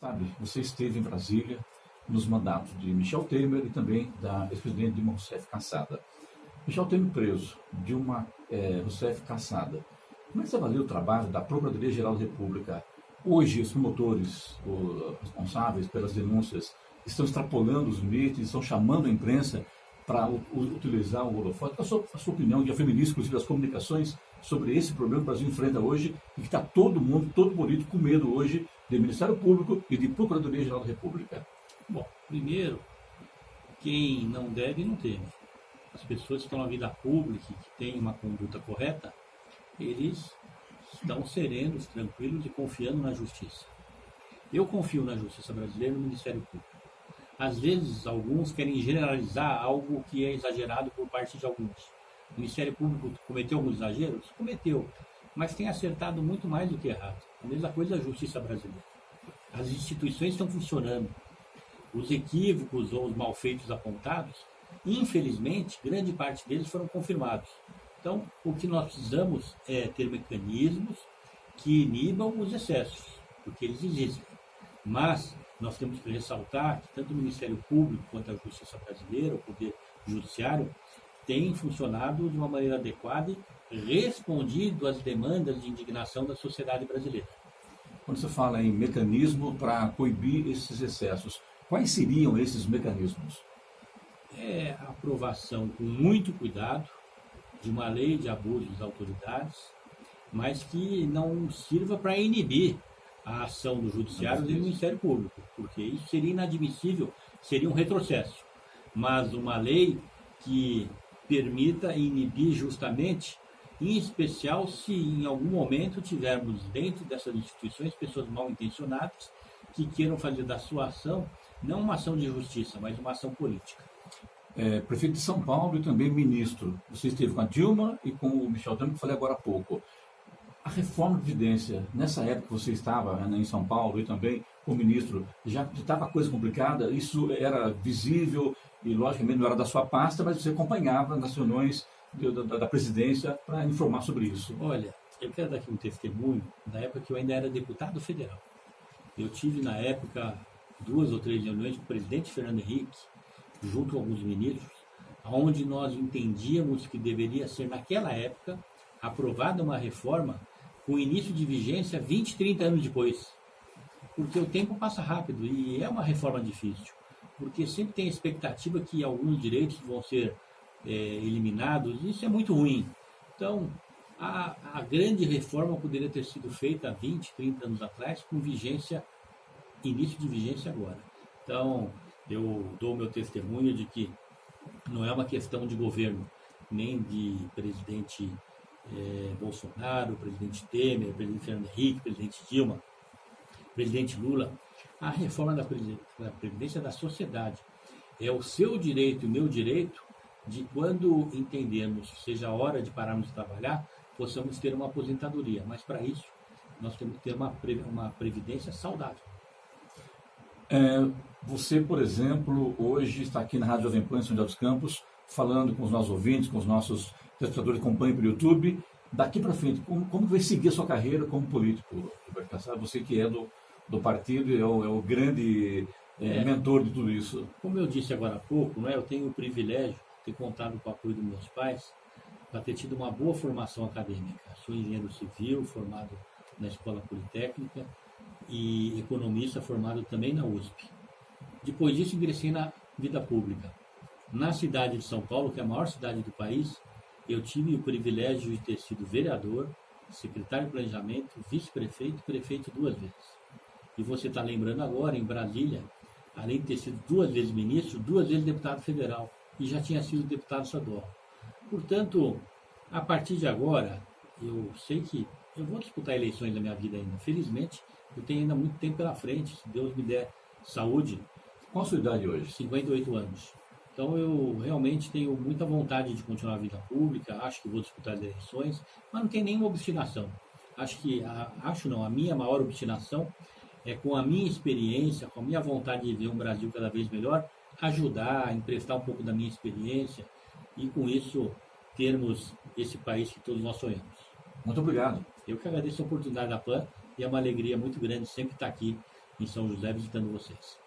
Sabe, você esteve em Brasília nos mandatos de Michel Temer e também da ex-presidente Dilma Rousseff caçada. Michel Temer preso, Dilma Rousseff caçada. Como é que você avalia o trabalho da Procuradoria-Geral da República? Hoje, os promotores, os responsáveis pelas denúncias, estão extrapolando os limites, estão chamando a imprensa para utilizar o holofote. Qual a sua opinião, já foi ministro, inclusive, das comunicações, sobre esse problema que o Brasil enfrenta hoje e que está todo mundo, todo político, com medo hoje de Ministério Público e de Procuradoria-Geral da República? Bom, primeiro, quem não deve, não teme. As pessoas que estão na vida pública e que têm uma conduta correta, eles estão serenos, tranquilos e confiando na justiça. Eu confio na justiça brasileira e no Ministério Público. Às vezes, alguns querem generalizar algo que é exagerado por parte de alguns. O Ministério Público cometeu alguns exageros? Cometeu, mas tem acertado muito mais do que errado. A mesma coisa a justiça brasileira. As instituições estão funcionando. Os equívocos ou os malfeitos apontados, infelizmente, grande parte deles foram confirmados. Então, o que nós precisamos é ter mecanismos que inibam os excessos, porque eles existem. Mas nós temos que ressaltar que tanto o Ministério Público quanto a Justiça Brasileira, o Poder Judiciário, têm funcionado de uma maneira adequada e respondido às demandas de indignação da sociedade brasileira. Quando você fala em mecanismo para coibir esses excessos, quais seriam esses mecanismos? É a aprovação com muito cuidado de uma lei de abuso das autoridades, mas que não sirva para inibir a ação do Judiciário e do Ministério Público, porque isso seria inadmissível, seria um retrocesso. Mas uma lei que permita inibir justamente, em especial se em algum momento tivermos dentro dessas instituições pessoas mal intencionadas que queiram fazer da sua ação não uma ação de justiça, mas uma ação política. Prefeito de São Paulo e também ministro. Você esteve com a Dilma e com o Michel Temer, que eu falei agora há pouco. A reforma da Previdência, nessa época que você estava em São Paulo e também como ministro, já estava a coisa complicada, isso era visível e logicamente não era da sua pasta, mas você acompanhava nas reuniões da presidência para informar sobre isso. Olha, eu quero dar aqui um testemunho da época que eu ainda era deputado federal. Eu tive na época 2 ou 3 reuniões com o presidente Fernando Henrique, junto com alguns ministros, onde nós entendíamos que deveria ser, naquela época, aprovada uma reforma com início de vigência 20, 30 anos depois. Porque o tempo passa rápido e é uma reforma difícil. Porque sempre tem a expectativa que alguns direitos vão ser eliminados, e isso é muito ruim. Então, a grande reforma poderia ter sido feita há 20, 30 anos atrás, com vigência, início de vigência agora. Então, eu dou meu testemunho de que não é uma questão de governo, nem de presidente Bolsonaro, presidente Temer, presidente Fernando Henrique, presidente Dilma, presidente Lula. A reforma da Previdência da sociedade. É o seu direito e o meu direito de, quando entendermos que seja a hora de pararmos de trabalhar, possamos ter uma aposentadoria. Mas, para isso, nós temos que ter uma previdência saudável. Você, por exemplo, hoje está aqui na Rádio Jovem Pan, em São José dos Campos, falando com os nossos ouvintes, com os nossos telespectadores que acompanham pelo YouTube. Daqui para frente, como vai seguir a sua carreira como político, Roberto Cassado? Você que é do partido e é o grande mentor de tudo isso. Como eu disse agora há pouco, eu tenho o privilégio de ter contado com o apoio dos meus pais para ter tido uma boa formação acadêmica. Sou engenheiro civil, formado na Escola Politécnica, e economista formado também na USP. Depois disso, ingressei na vida pública. Na cidade de São Paulo, que é a maior cidade do país, eu tive o privilégio de ter sido vereador, secretário de planejamento, vice-prefeito e prefeito 2 vezes. E você está lembrando agora, em Brasília, além de ter sido 2 vezes ministro, 2 vezes deputado federal, e já tinha sido deputado estadual. Portanto, a partir de agora, eu sei que eu vou disputar eleições da minha vida ainda. Felizmente, eu tenho ainda muito tempo pela frente, se Deus me der saúde. Qual a sua idade hoje? 58 anos. Então eu realmente tenho muita vontade de continuar a vida pública, acho que vou disputar as eleições, mas não tenho nenhuma obstinação. A minha maior obstinação é, com a minha experiência, com a minha vontade de ver um Brasil cada vez melhor, ajudar, emprestar um pouco da minha experiência e com isso termos esse país que todos nós sonhamos. Muito obrigado. Eu que agradeço a oportunidade da PAN e é uma alegria muito grande sempre estar aqui em São José visitando vocês.